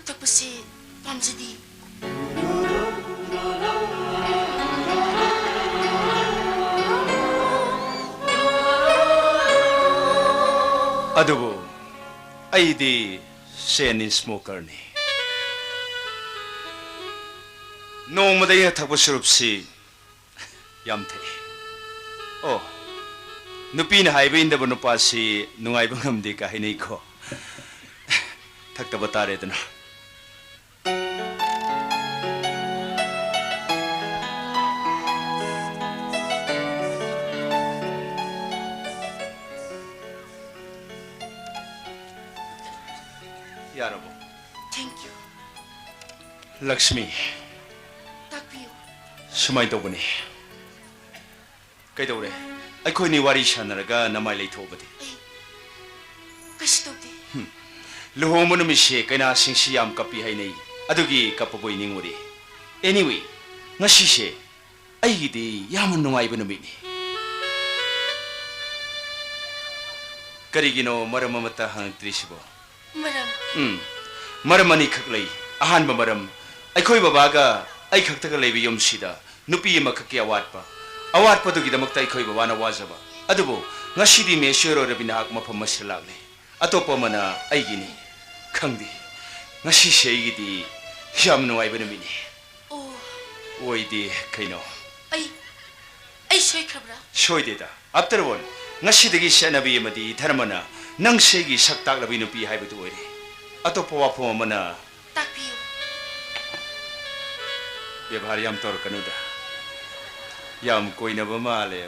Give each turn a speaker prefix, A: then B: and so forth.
A: ꯊꯛꯄꯁꯦ ꯄꯥꯝꯖꯗꯦ
B: ꯑꯗꯨꯕꯨ ꯑꯩꯗꯤ ꯆꯦꯟ ꯁ꯭ꯃꯣꯀꯔꯅꯤ ꯅꯣꯡꯃꯗ ꯑꯩꯅ ꯊꯛꯄ ꯁꯨꯔꯨꯞꯁꯤ ꯌꯥꯝ ꯊꯛꯏ ꯑꯣ ꯅꯨꯄꯤꯅ ꯍꯥꯏꯕ ꯏꯟꯗꯕ ꯅꯨꯄꯥꯁꯤ ꯅꯨꯡꯉꯥꯏꯕ ꯉꯝꯗꯦ ꯀ ꯍꯥꯏꯅꯩꯀꯣ ꯊꯛꯇꯕ ꯇꯥꯔꯦꯗꯅ यारबो
A: थैंक यू
B: लक्ष्मी
A: ताकपियो
B: सुमाय तौबनी कईदौरे अखोइनी वारी सानरगा नमाय लेथोबदि
A: कइस तौदे
B: लुहोंब नुमिसे कइना सिंगसि याम कपि हाइनै अदुगी कपबोय निंगुरि एनीवे ngasiसे अइगिदि याम नुंगाइब नुमिनि करिगिनो मरम अमता हंगत्रिसिबो मरम अनी खक लई अहानब मरम अखोय बाबागा अइ खक्तगा लेबि युमसिदा नुपि अमा खक्के अवाटपदुगिदमक्ता अखोय बाबाना वाजबा अदुबो ngasiदी मेश्वर रबिनाक मफम मसे लागले अतोप मना अइगिनी खंगदी ngasiसे अइगिदी याम नुंगाइब नुमिनि
A: ओ
B: ओइदी कइनो
A: अइ सोइखब्रा
B: सोइदेदा आफ्टर ऑल ngasiदगी सेनबी अमदी धर्मना नंग सेगी सक्ताक लबि नुपि हाइबदु ओइरे अतोप वाफम अमना
A: ताकपियो
B: व्यवहार याम तौर कनुदा याम कोइनब माले